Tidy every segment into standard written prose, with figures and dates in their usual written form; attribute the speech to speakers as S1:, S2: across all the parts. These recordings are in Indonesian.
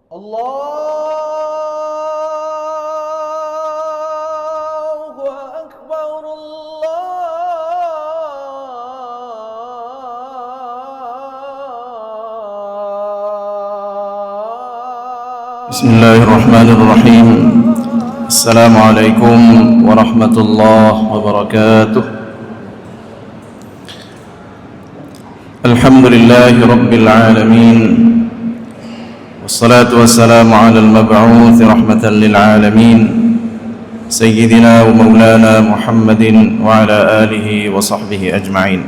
S1: الله أكبر
S2: بسم الله الرحمن الرحيم. السلام عليكم ورحمة الله وبركاته. الحمد لله رب العالمين، والصلاة والسلام على المبعوث رحمة للعالمين سيدنا ومولانا محمد وعلى آله وصحبه أجمعين.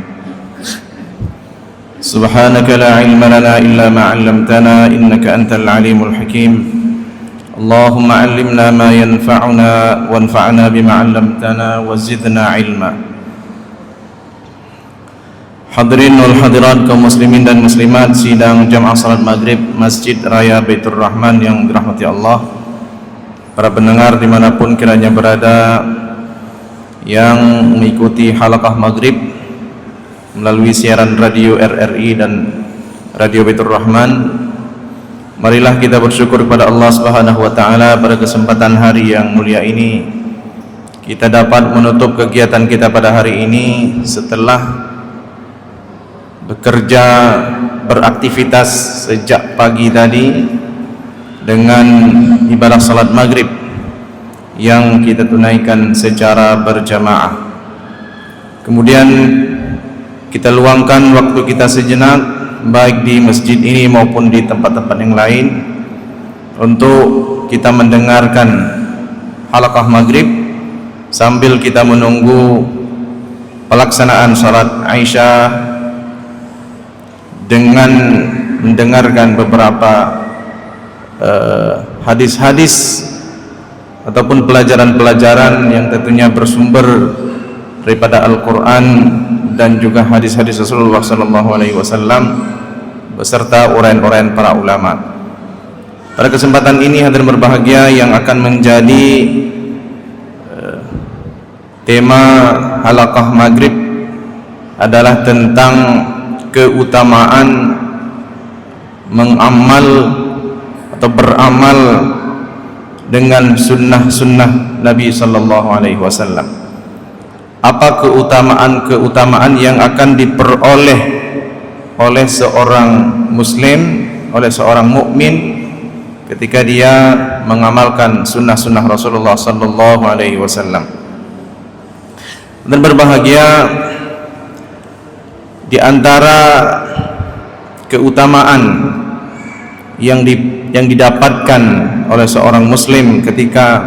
S2: سبحانك لا علم لنا إلا ما علمتنا إنك أنت العليم الحكيم. اللهم علمنا ما ينفعنا وانفعنا بما علمتنا وزدنا علما. Hadirin wal hadirat kaum muslimin dan muslimat sidang jamaah salat maghrib Masjid Raya Baitur Rahman yang dirahmati Allah, para pendengar dimanapun kiranya berada yang mengikuti halaqah maghrib melalui siaran radio RRI dan radio Baitur Rahman, marilah kita bersyukur kepada Allah Subhanahu wa taala pada kesempatan hari yang mulia ini kita dapat menutup kegiatan kita pada hari ini setelah bekerja, beraktivitas sejak pagi tadi dengan ibadah salat maghrib yang kita tunaikan secara berjamaah. Kemudian kita luangkan waktu kita sejenak baik di masjid ini maupun di tempat-tempat yang lain untuk kita mendengarkan halaqah maghrib sambil kita menunggu pelaksanaan salat Aisyah dengan mendengarkan beberapa hadis-hadis ataupun pelajaran-pelajaran yang tentunya bersumber daripada Al-Quran dan juga hadis-hadis Rasulullah SAW beserta uraian-uraian para ulama. Pada kesempatan ini hadirin berbahagia, yang akan menjadi tema halaqah maghrib adalah tentang keutamaan mengamal atau beramal dengan sunnah-sunnah Nabi sallallahu alaihi wasallam. Apa keutamaan-keutamaan yang akan diperoleh oleh seorang muslim, oleh seorang mukmin ketika dia mengamalkan sunnah-sunnah Rasulullah sallallahu alaihi wasallam. Dan berbahagia di antara keutamaan yang didapatkan oleh seorang muslim ketika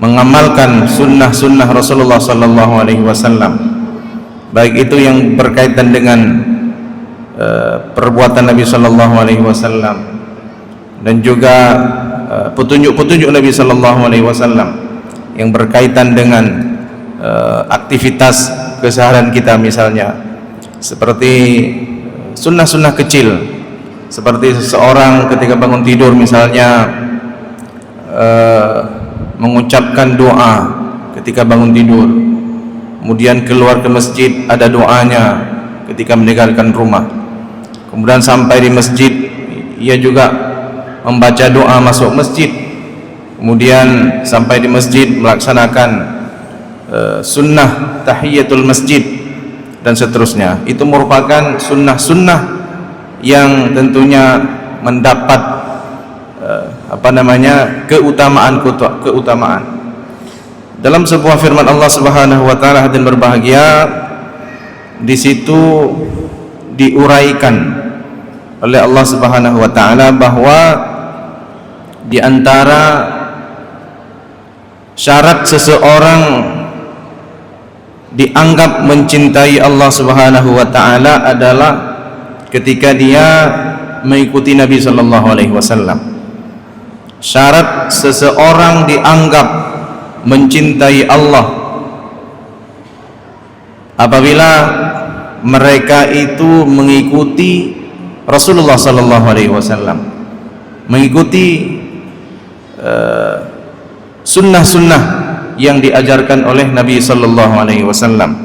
S2: mengamalkan sunnah-sunnah Rasulullah sallallahu alaihi wasallam, baik itu yang berkaitan dengan perbuatan Nabi sallallahu alaihi wasallam dan juga petunjuk-petunjuk Nabi sallallahu alaihi wasallam yang berkaitan dengan aktivitas keseharian kita, misalnya seperti sunnah-sunnah kecil, seperti seseorang ketika bangun tidur misalnya mengucapkan doa ketika bangun tidur, kemudian keluar ke masjid ada doanya ketika meninggalkan rumah, kemudian sampai di masjid ia juga membaca doa masuk masjid, kemudian sampai di masjid melaksanakan sunnah tahiyatul masjid dan seterusnya. Itu merupakan sunnah-sunnah yang tentunya mendapat keutamaan. Dalam sebuah firman Allah Subhanahu wa taala hadirin berbahagia, di situ diuraikan oleh Allah Subhanahu wa taala bahwa di antara syarat seseorang dianggap mencintai Allah Subhanahu wa taala adalah ketika dia mengikuti Nabi sallallahu alaihi wasallam. Syarat seseorang dianggap mencintai Allah apabila mereka itu mengikuti Rasulullah sallallahu alaihi wasallam, mengikuti sunnah-sunnah yang diajarkan oleh Nabi sallallahu alaihi wasallam.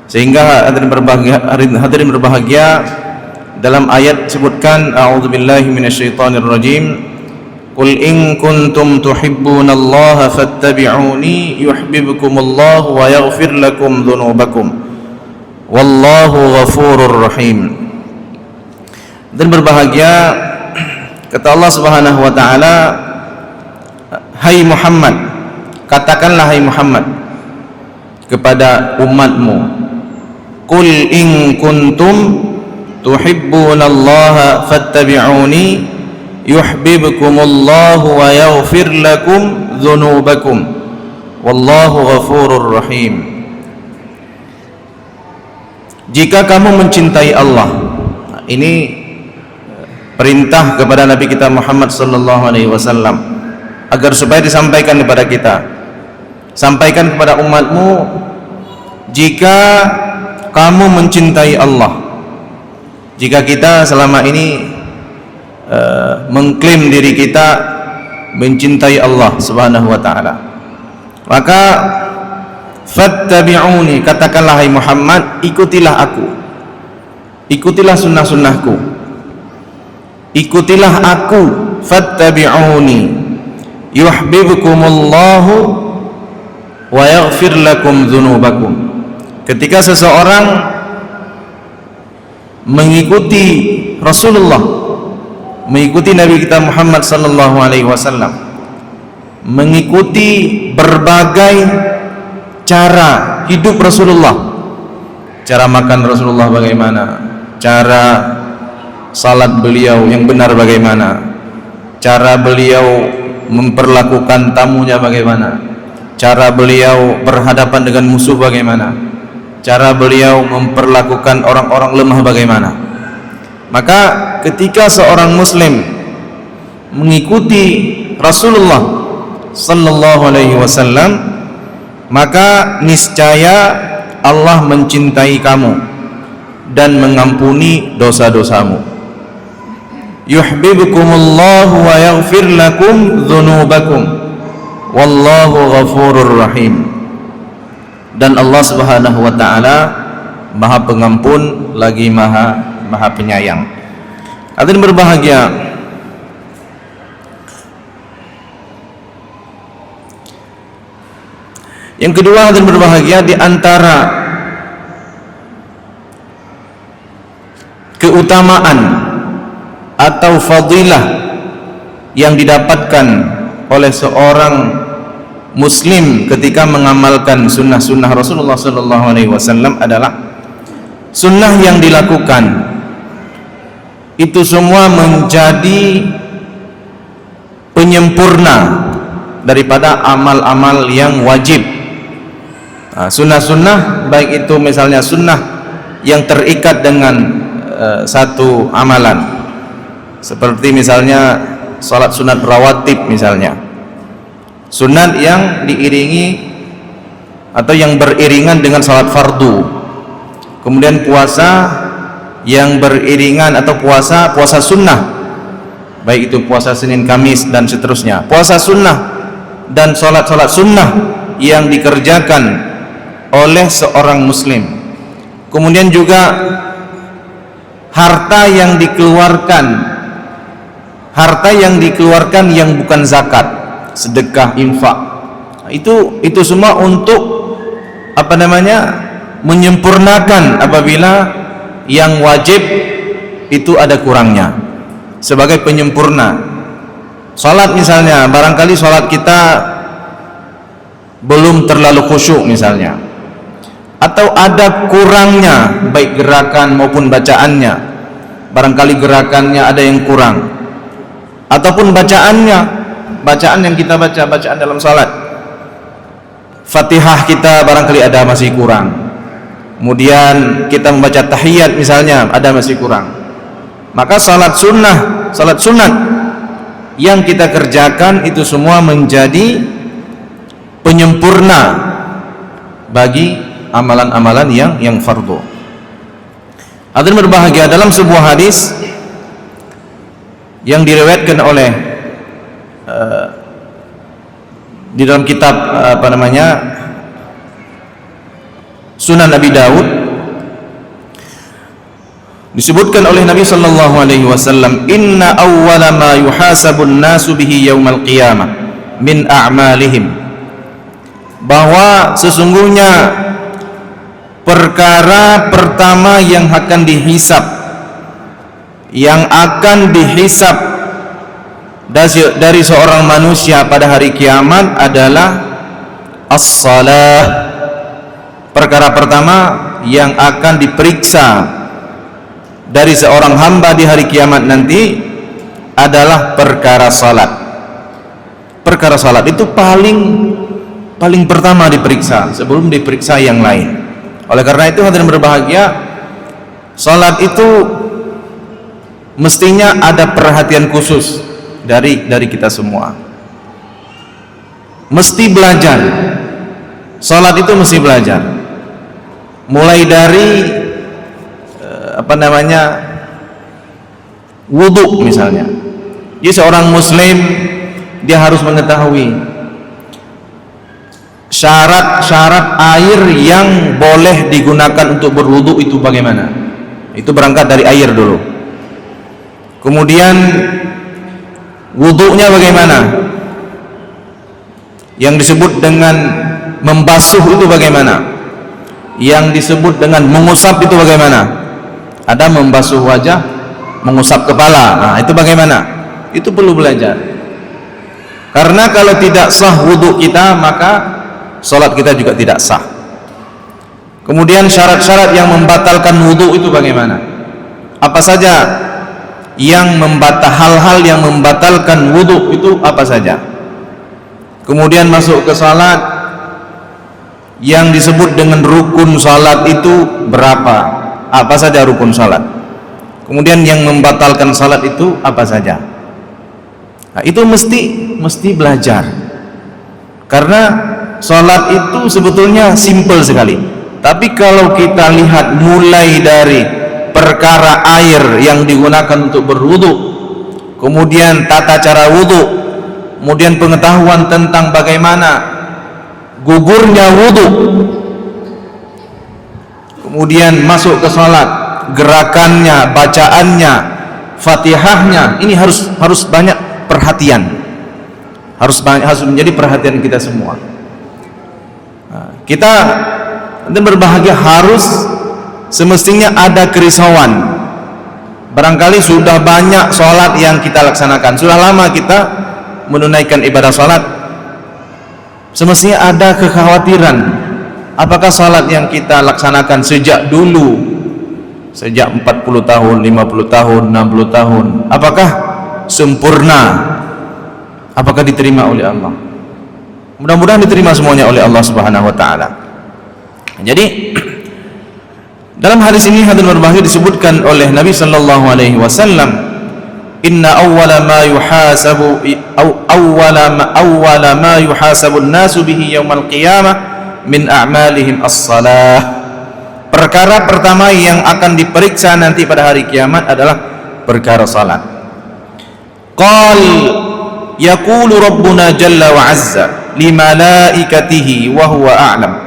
S2: Sehingga hadirin berbahagia dalam ayat sebutkan a'udzubillahi minasyaitonirrajim, qul in kuntum tuhibbunallaha fattabi'uni yuhibbukumullahu wa yaghfir lakum dzunubakum wallahu ghafurur rahim. Dan berbahagia, kata Allah Subhanahu wa taala, hai Muhammad, katakanlah hai Muhammad kepada umatmu, qul in kuntum tuhibbunallaha fattabi'uni yuhibbukumullahu wa yaghfir lakum dzunubakum wallahu ghafurur rahim. Jika kamu mencintai Allah, ini perintah kepada Nabi kita Muhammad sallallahu alaihi wasallam agar supaya disampaikan kepada kita. Sampaikan kepada umatmu, jika kamu mencintai Allah. Jika kita selama ini mengklaim diri kita mencintai Allah Subhanahu wa taala, maka fattabi'uni, katakanlah hai Muhammad, ikutilah aku, ikutilah sunnah-sunnahku, ikutilah aku, fattabi'uni yuhibbukumullahu wa yaghfir lakum dzunubakum. Ketika seseorang mengikuti Rasulullah, mengikuti Nabi kita Muhammad sallallahu alaihi wasallam, mengikuti berbagai cara hidup Rasulullah, cara makan Rasulullah bagaimana, cara salat beliau yang benar bagaimana, cara beliau memperlakukan tamunya bagaimana, cara beliau berhadapan dengan musuh bagaimana, cara beliau memperlakukan orang-orang lemah bagaimana. Maka ketika seorang muslim mengikuti Rasulullah sallallahu alaihi wasallam, maka niscaya Allah mencintai kamu dan mengampuni dosa-dosamu. Yuhibbukumullahu wa yaghfir lakum dzunubakum wallahu ghafurur rahim. Dan Allah Subhanahu wa taala Maha Pengampun lagi Maha Penyayang. Hadirin berbahagia, yang kedua dan berbahagia, di antara keutamaan atau fadilah yang didapatkan oleh seorang muslim ketika mengamalkan sunnah-sunnah Rasulullah sallallahu alaihi wasallam adalah sunnah yang dilakukan itu semua menjadi penyempurna daripada amal-amal yang wajib. Sunnah-sunnah, baik itu misalnya sunnah yang terikat dengan satu amalan, seperti misalnya salat sunat rawatib, misalnya sunat yang diiringi atau yang beriringan dengan salat fardu, kemudian puasa yang beriringan atau puasa sunnah, baik itu puasa Senin Kamis dan seterusnya, puasa sunnah dan salat sunnah yang dikerjakan oleh seorang muslim. Kemudian juga harta yang dikeluarkan yang bukan zakat, sedekah, infak, itu semua untuk menyempurnakan apabila yang wajib itu ada kurangnya, sebagai penyempurna. Salat misalnya, barangkali salat kita belum terlalu khusyuk misalnya, atau ada kurangnya baik gerakan maupun bacaannya, barangkali gerakannya ada yang kurang, ataupun bacaan yang kita baca, bacaan dalam salat, Fatihah kita barangkali ada masih kurang, kemudian kita membaca tahiyat misalnya ada masih kurang. Maka salat sunat yang kita kerjakan itu semua menjadi penyempurna bagi amalan-amalan yang fardu. Hadirin berbahagia, dalam sebuah hadis yang diriwayatkan oleh di dalam kitab Sunan Abi Dawud, Disebutkan oleh Nabi sallallahu alaihi wasallam, "Inna awwala ma yuhasabun nasu bihi yaumal qiyamah min a'malihim." Bahwa sesungguhnya perkara pertama yang akan dihisab, dari seorang manusia pada hari kiamat adalah as-salah. Perkara pertama yang akan diperiksa dari seorang hamba di hari kiamat nanti adalah perkara salat. Perkara salat itu paling pertama diperiksa sebelum diperiksa yang lain. Oleh karena itu hadirin berbahagia, salat itu mestinya ada perhatian khusus dari kita semua. Mesti belajar. Salat itu mesti belajar. Mulai dari wudu misalnya. Jadi seorang muslim dia harus mengetahui syarat-syarat air yang boleh digunakan untuk berwudu itu bagaimana. Itu berangkat dari air dulu. Kemudian wudunya bagaimana? Yang disebut dengan membasuh itu bagaimana? Yang disebut dengan mengusap itu bagaimana? Ada membasuh wajah, mengusap kepala. Nah, itu bagaimana? Itu perlu belajar. Karena kalau tidak sah wudu kita, maka salat kita juga tidak sah. Kemudian syarat-syarat yang membatalkan wudu itu bagaimana? Apa saja hal-hal yang membatalkan wudu itu apa saja? Kemudian masuk ke salat, yang disebut dengan rukun salat itu berapa? Apa saja rukun salat? Kemudian yang membatalkan salat itu apa saja? Nah, itu mesti belajar. Karena salat itu sebetulnya simpel sekali. Tapi kalau kita lihat mulai dari perkara air yang digunakan untuk berwudu, kemudian tata cara wudu, kemudian pengetahuan tentang bagaimana gugurnya wudu, kemudian masuk ke salat, gerakannya, bacaannya, Fatihahnya, ini harus banyak perhatian. Harus menjadi perhatian kita semua. Nah, kita dan berbahagia harus semestinya ada kerisauan. Barangkali sudah banyak salat yang kita laksanakan, sudah lama kita menunaikan ibadah salat, semestinya ada kekhawatiran, apakah salat yang kita laksanakan sejak dulu, sejak 40 tahun, 50 tahun, 60 tahun, apakah sempurna, apakah diterima oleh Allah? Mudah-mudahan diterima semuanya oleh Allah Subhanahu wa taala. Jadi dalam hadis ini hadirin berbahagia disebutkan oleh Nabi sallallahu alaihi wasallam, inna awwala ma yuhasabu an-nasu bihi yaumal qiyamah min a'malihim as-salah. Perkara pertama yang akan diperiksa nanti pada hari kiamat adalah perkara salat. Qal yaqulu rabbuna jalla wa azza li malaikatihi wa huwa a'lam.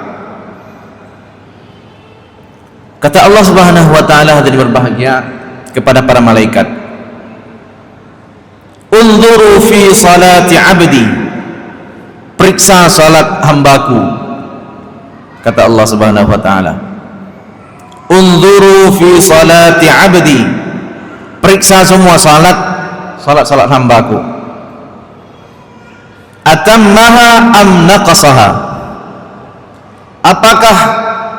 S2: Kata Allah Subhanahu wa taala hadirin berbahagia kepada para malaikat, unzuru fi salati abdi, periksa salat hambaku. Kata Allah Subhanahu wa taala, unzuru fi salati abdi, periksa semua salat hambaku. Atammaha am naqasaha, apakah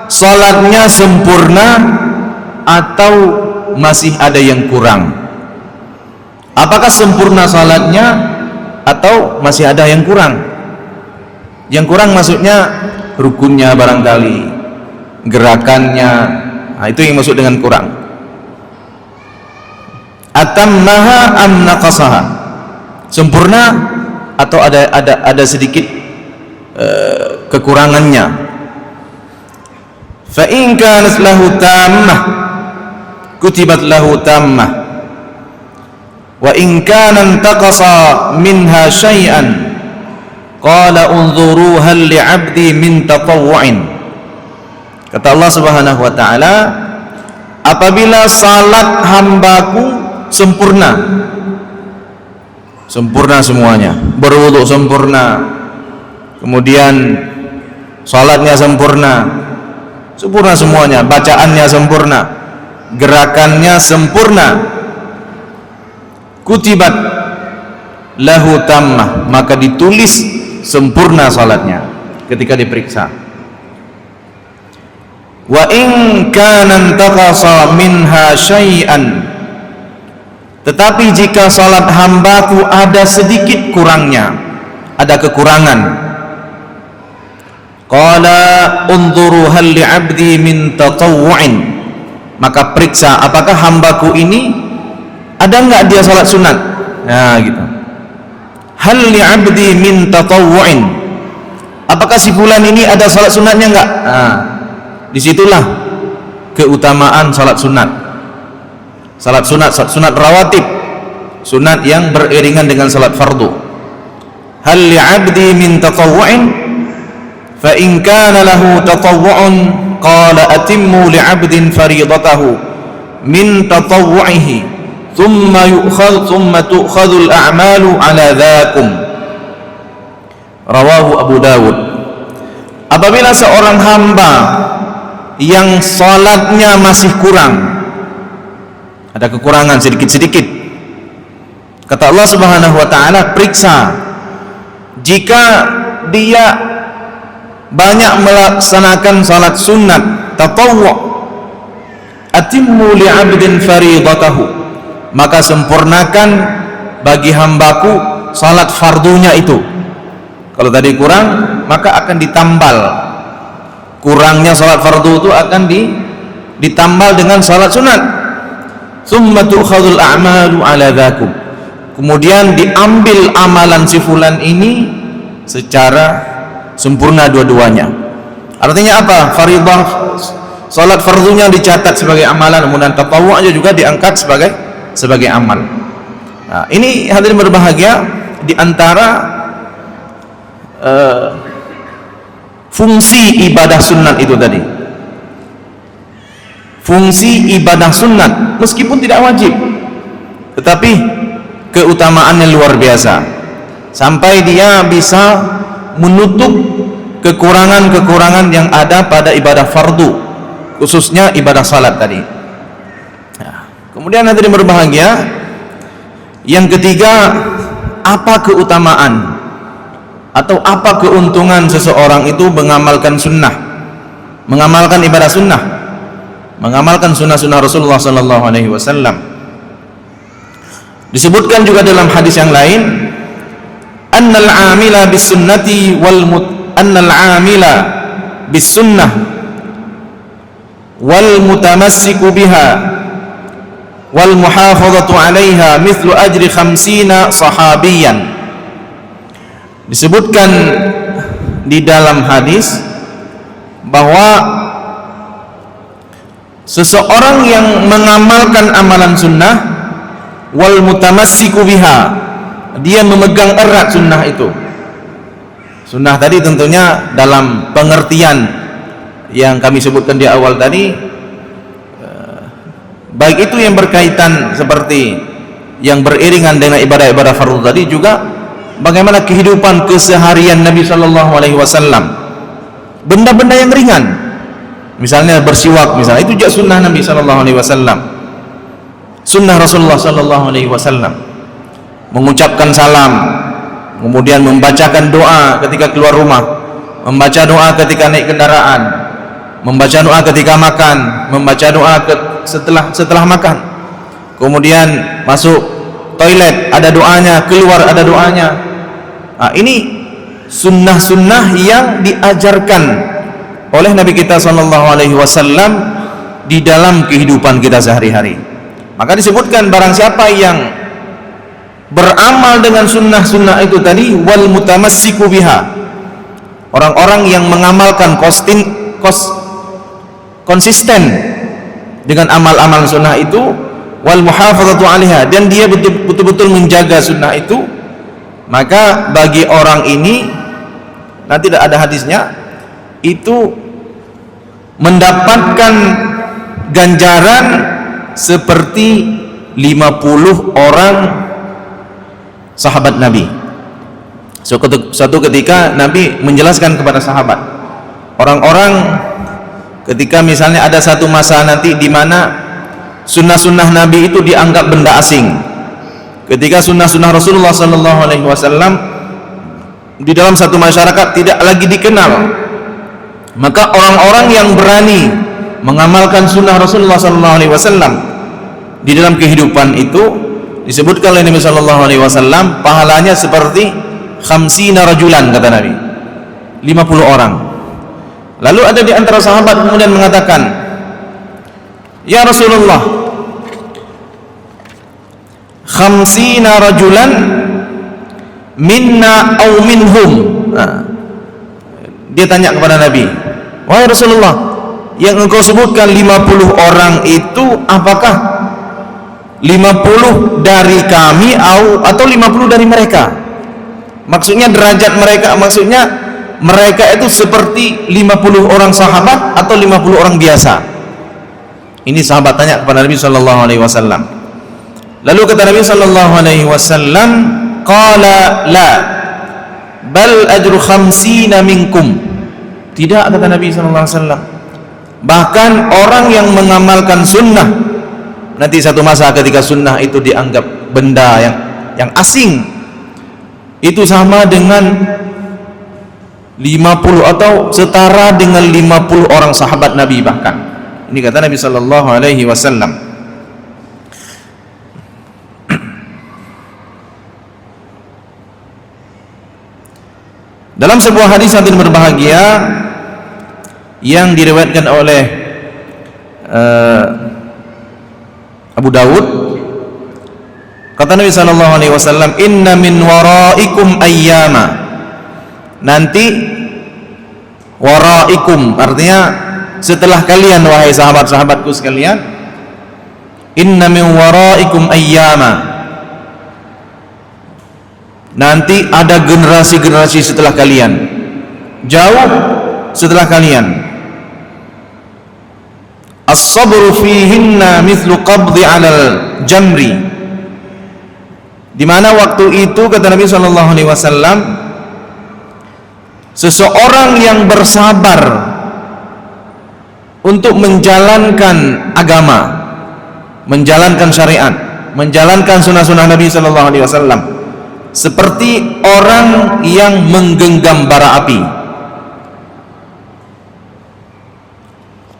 S2: salatnya sempurna atau masih ada yang kurang? Apakah sempurna salatnya atau masih ada yang kurang? Yang kurang maksudnya rukunnya barangkali, gerakannya, nah, itu yang maksud dengan kurang. Atammaha am naqasaha, sempurna atau ada sedikit kekurangannya. Fa in kanat lahu tammah kutibat lahu tammah, wa in kana intaqasa minha syai'an qala unzuru hal li'abdi min tatawwu'in. Kata Allah Subhanahu wa taala, apabila salat hambaku sempurna semuanya, berwudu sempurna, kemudian salatnya sempurna semuanya, bacaannya sempurna, gerakannya sempurna, kutibat lahu tammah, maka ditulis sempurna salatnya ketika diperiksa. Wa in kana intaqasa minha syai'an, tetapi jika salat hambaku ada sedikit kurangnya, ada kekurangan, qala unzuru hal li'abdi min tatawwu'in, maka periksa apakah hambaku ini ada enggak dia salat sunat. Nah gitu, hal li'abdi min tatawwu'in, apakah si fulan ini ada salat sunatnya enggak. Nah, disitulah keutamaan salat sunat. Salat sunat rawatib, sunat yang beriringan dengan salat fardu. Hal li'abdi min tatawwu'in, fa in kana lahu tatawwu'un qala atimmu li'abdin faridatahu min tatawwu'ihi thumma tu'khadhu al-a'malu ala dhakum. Rawahu Abu Dawud. Apabila seorang hamba yang salatnya masih kurang, ada kekurangan sedikit-sedikit, kata Allah Subhanahu wa ta'ala, periksa. Jika dia banyak melaksanakan salat sunat tatawwu', atimmu li'abdin faridatahu, maka sempurnakan bagi hambaku salat fardunya itu. Kalau tadi kurang, maka akan ditambal, kurangnya salat fardu itu akan ditambal dengan salat sunat. Tsumma tu'khadhul a'malu 'ala dzakum, kemudian diambil amalan si fulan ini secara sempurna dua-duanya. Artinya apa? Fardhu, salat fardunya dicatat sebagai amalan, kemudian tatawwu' juga diangkat sebagai amal. Nah, ini hadirin berbahagia, di antara fungsi ibadah sunat itu tadi. Fungsi ibadah sunat meskipun tidak wajib, tetapi keutamaannya luar biasa, sampai dia bisa menutup kekurangan-kekurangan yang ada pada ibadah fardu, khususnya ibadah salat tadi. Nah, kemudian hadirin berbahagia, yang ketiga, apa keutamaan atau apa keuntungan seseorang itu mengamalkan sunnah, mengamalkan ibadah sunnah, mengamalkan sunnah-sunnah Rasulullah sallallahu alaihi wasallam. Disebutkan juga dalam hadis yang lain, annal 'amila bis sunnati annal 'amila bis sunnah wal mutamassiku biha wal muhafazatu 'alaiha mithlu ajri 50 sahabiyan. Disebutkan di dalam hadis bahwa seseorang yang mengamalkan amalan sunnah wal mutamassiku biha, dia memegang erat sunnah itu. Sunnah tadi tentunya dalam pengertian yang kami sebutkan di awal tadi, baik itu yang berkaitan seperti yang beriringan dengan ibadah-ibadah fardu tadi, juga bagaimana kehidupan keseharian Nabi sallallahu alaihi wasallam, benda-benda yang ringan, misalnya bersiwak, misalnya itu juga sunnah Nabi sallallahu alaihi wasallam, sunnah Rasulullah sallallahu alaihi wasallam. Mengucapkan salam, kemudian membacakan doa ketika keluar rumah, membaca doa ketika naik kendaraan, membaca doa ketika makan, membaca doa setelah makan, kemudian masuk toilet ada doanya, keluar ada doanya. Nah, ini sunnah-sunnah yang diajarkan oleh Nabi kita sallallahu alaihi wasallam di dalam kehidupan kita sehari-hari. Maka disebutkan barang siapa yang beramal dengan sunnah-sunnah itu tadi, wal mutamassiku biha, orang-orang yang mengamalkan konsisten dengan amal-amal sunnah itu, wal muhafazatu 'alaiha, dan dia betul-betul menjaga sunnah itu, maka bagi orang ini, nanti ada hadisnya, itu mendapatkan ganjaran seperti 50 orang sahabat Nabi. Suatu ketika Nabi menjelaskan kepada sahabat, orang-orang ketika misalnya ada satu masa nanti di mana sunnah-sunnah Nabi itu dianggap benda asing, ketika sunnah-sunnah Rasulullah SAW di dalam satu masyarakat tidak lagi dikenal, maka orang-orang yang berani mengamalkan sunnah Rasulullah SAW di dalam kehidupan itu disebutkan oleh Nabi SAW pahalanya seperti khamsina rajulan, kata Nabi, 50 orang. Lalu ada di antara sahabat kemudian mengatakan, ya Rasulullah, khamsina rajulan minna au minhum. Dia tanya kepada Nabi, wahai Rasulullah, yang engkau sebutkan 50 orang itu apakah 50 dari kami atau 50 dari mereka? Maksudnya derajat mereka, maksudnya mereka itu seperti 50 orang sahabat atau 50 orang biasa? Ini sahabat tanya kepada Nabi SAW. Lalu kata Nabi SAW, qala la bal ajru khamsina minkum. Tidak, kata Nabi SAW, bahkan orang yang mengamalkan sunnah, nanti satu masa ketika sunnah itu dianggap benda yang asing, itu sama dengan 50 atau setara dengan 50 orang sahabat Nabi bahkan. Ini kata Nabi SAW. Dalam sebuah hadis yang berbahagia yang diriwayatkan oleh Abu Dawud, kata Nabi SAW, inna min waraikum ayyama. Nanti waraikum artinya setelah kalian, wahai sahabat-sahabatku sekalian, inna min waraikum ayyama. Nanti ada generasi-generasi setelah kalian, jauh setelah kalian. As-sabru fihinna mithlu qabdi 'alal jamri. Di mana waktu itu, kata Nabi SAW, seseorang yang bersabar untuk menjalankan agama, menjalankan syariat, menjalankan sunnah-sunnah Nabi SAW, seperti orang yang menggenggam bara api.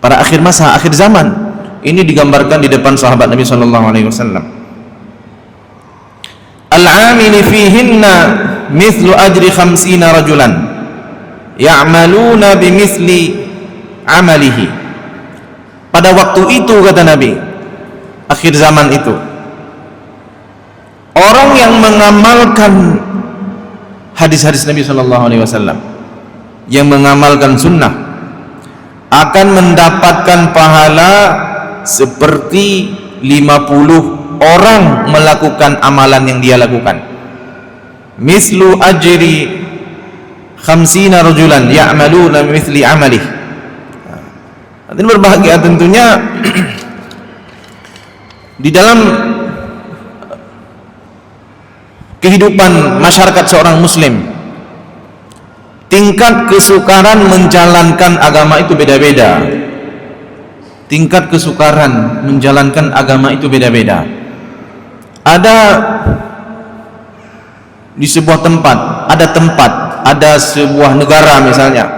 S2: Pada akhir masa, akhir zaman, ini digambarkan di depan sahabat Nabi SAW. Al-amili fihinna mithlu ajri khamsina rajulan ya'maluna bimithli amalihi. Pada waktu itu, kata Nabi, akhir zaman itu, orang yang mengamalkan hadis-hadis Nabi SAW, yang mengamalkan sunnah, akan mendapatkan pahala seperti 50 orang melakukan amalan yang dia lakukan. Mislu ajri khamsina rajulan ya'maluna mithli amalih. Ini berbahagia tentunya di dalam kehidupan masyarakat seorang muslim, tingkat kesukaran menjalankan agama itu beda-beda. Tingkat kesukaran menjalankan agama itu beda-beda. Ada di sebuah tempat, ada sebuah negara misalnya,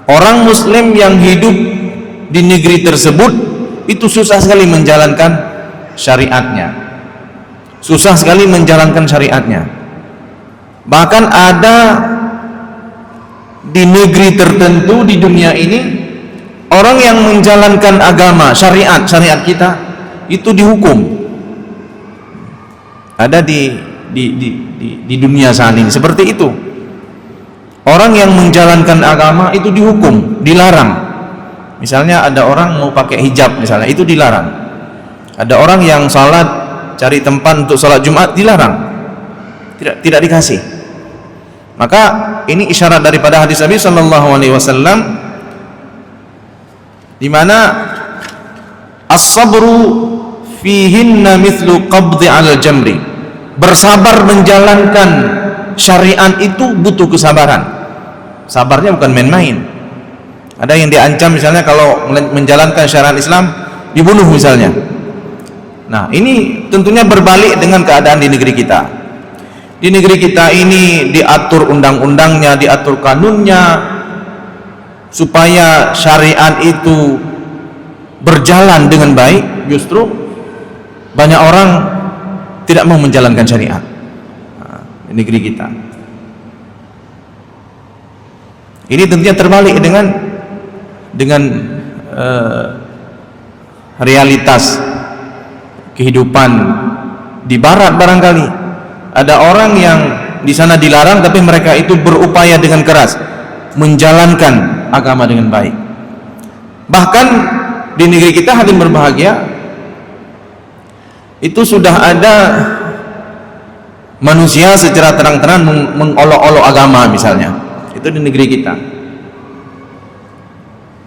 S2: orang muslim yang hidup di negeri tersebut itu susah sekali menjalankan syariatnya, susah sekali menjalankan syariatnya. Bahkan ada di negeri tertentu di dunia ini, orang yang menjalankan agama, syariat kita itu dihukum. Ada di dunia saat ini seperti itu. Orang yang menjalankan agama itu dihukum, dilarang. Misalnya ada orang mau pakai hijab misalnya, itu dilarang. Ada orang yang salat, cari tempat untuk salat Jumat, dilarang. Tidak dikasih. Maka ini isyarat daripada hadis Nabi SAW, di mana As-sabru fihinna mithlu qabdi 'alal jamri. Bersabar menjalankan syariat itu butuh kesabaran. Sabarnya bukan main-main. Ada yang diancam misalnya kalau menjalankan syariat Islam dibunuh misalnya. Nah, ini tentunya berbalik dengan keadaan di negeri kita. Di negeri kita ini diatur undang-undangnya, diatur kanunnya supaya syariat itu berjalan dengan baik. Justru banyak orang tidak mau menjalankan syariat di negeri kita. Ini tentunya terbalik dengan realitas kehidupan di barat. Barangkali ada orang yang di sana dilarang tapi mereka itu berupaya dengan keras menjalankan agama dengan baik. Bahkan di negeri kita, hadirin berbahagia, itu sudah ada manusia secara terang-terangan mengolok-olok agama misalnya. Itu di negeri kita.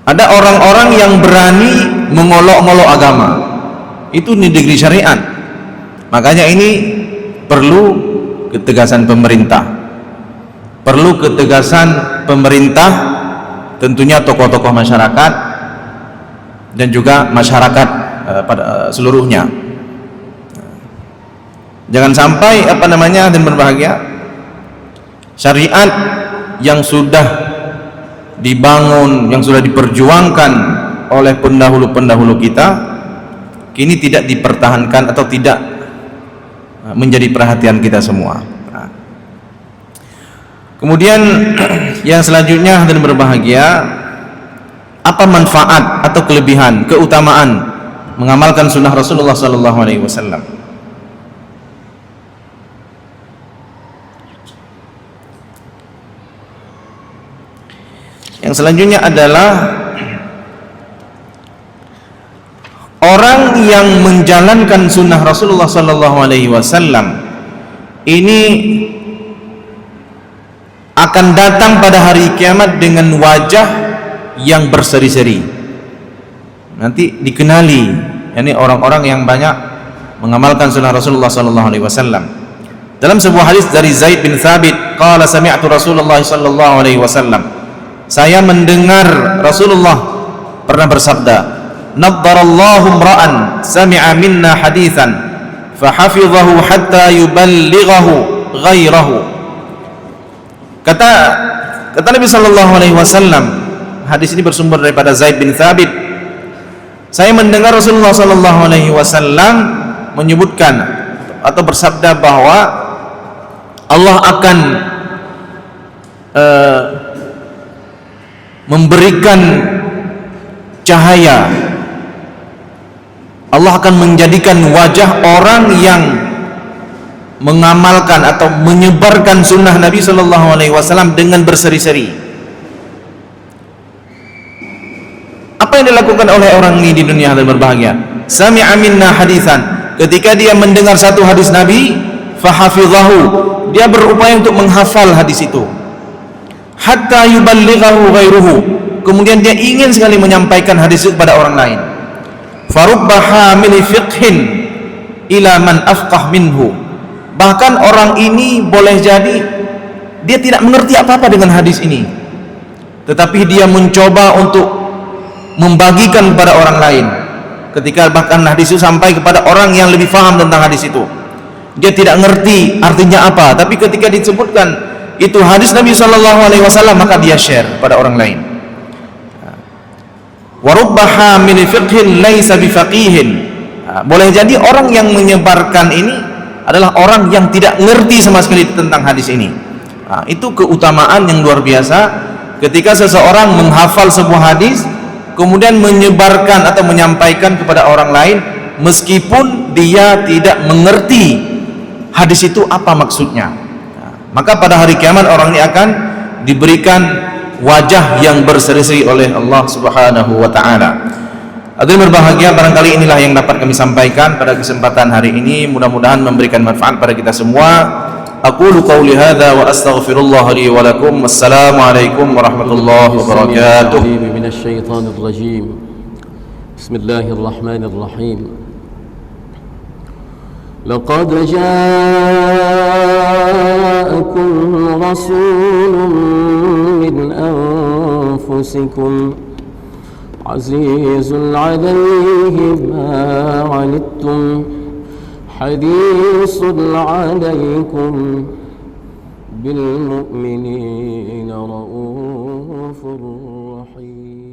S2: Ada orang-orang yang berani mengolok-olok agama. Itu di negeri syariat. Makanya ini perlu ketegasan pemerintah. Perlu ketegasan pemerintah, tentunya tokoh-tokoh masyarakat dan juga masyarakat pada seluruhnya. Jangan sampai dan berbahagia, syariat yang sudah dibangun, yang sudah diperjuangkan oleh pendahulu-pendahulu kita kini tidak dipertahankan atau tidak menjadi perhatian kita semua. Kemudian yang selanjutnya dan berbahagia, apa manfaat atau kelebihan, keutamaan mengamalkan sunnah Rasulullah SAW? Yang selanjutnya adalah orang yang menjalankan sunnah Rasulullah SAW ini akan datang pada hari kiamat dengan wajah yang berseri-seri. Nanti dikenali, yakni orang-orang yang banyak mengamalkan sunnah Rasulullah SAW. Dalam sebuah hadis dari Zaid bin Thabit, qala sami'tu Rasulullah SAW, saya mendengar Rasulullah pernah bersabda, naddarallahu imra'an sami'a minna hadithan fahafidhahu hatta yuballighahu ghairahu. Kata Nabi SAW, hadis ini bersumber daripada Zaid bin Thabit, saya mendengar Rasulullah SAW menyebutkan atau bersabda bahwa Allah akan memberikan cahaya, Allah akan menjadikan wajah orang yang mengamalkan atau menyebarkan sunnah Nabi SAW dengan berseri-seri. Apa yang dilakukan oleh orang ini di dunia dan berbahagia? Sami'a minna hadithan, ketika dia mendengar satu hadis Nabi, fahafidhahu, dia berupaya untuk menghafal hadis itu, hatta yuballighahu ghairuhu, kemudian dia ingin sekali menyampaikan hadis itu kepada orang lain. Farubba hamili fiqhin ila man afqah minhu, bahkan orang ini boleh jadi dia tidak mengerti apa-apa dengan hadis ini, tetapi dia mencoba untuk membagikan kepada orang lain. Ketika bahkan hadis itu sampai kepada orang yang lebih faham tentang hadis itu, dia tidak mengerti artinya apa, tapi ketika disebutkan itu hadis Nabi SAW, maka dia share pada orang lain. Warubba hamil fiqhin laisa bifaqihin, boleh jadi orang yang menyebarkan ini adalah orang yang tidak mengerti sama sekali tentang hadis ini. Itu keutamaan yang luar biasa ketika seseorang menghafal sebuah hadis kemudian menyebarkan atau menyampaikan kepada orang lain meskipun dia tidak mengerti hadis itu apa maksudnya. Maka pada hari kiamat orang ini akan diberikan wajah yang berseri-seri oleh Allah Subhanahu wa taala. Hadirin berbahagia, barangkali inilah yang dapat kami sampaikan pada kesempatan hari ini, mudah-mudahan memberikan manfaat pada kita semua. Aqulu qawli hadza wa astaghfirullah li wa lakum. Wassalamu alaikum warahmatullahi wabarakatuh.
S1: بسم الله الرحمن الرحيم. لقد جاءكم رسول من أنفسكم عزيز عليه ما عنتم حريص عليكم بالمؤمنين رؤوف رحيم.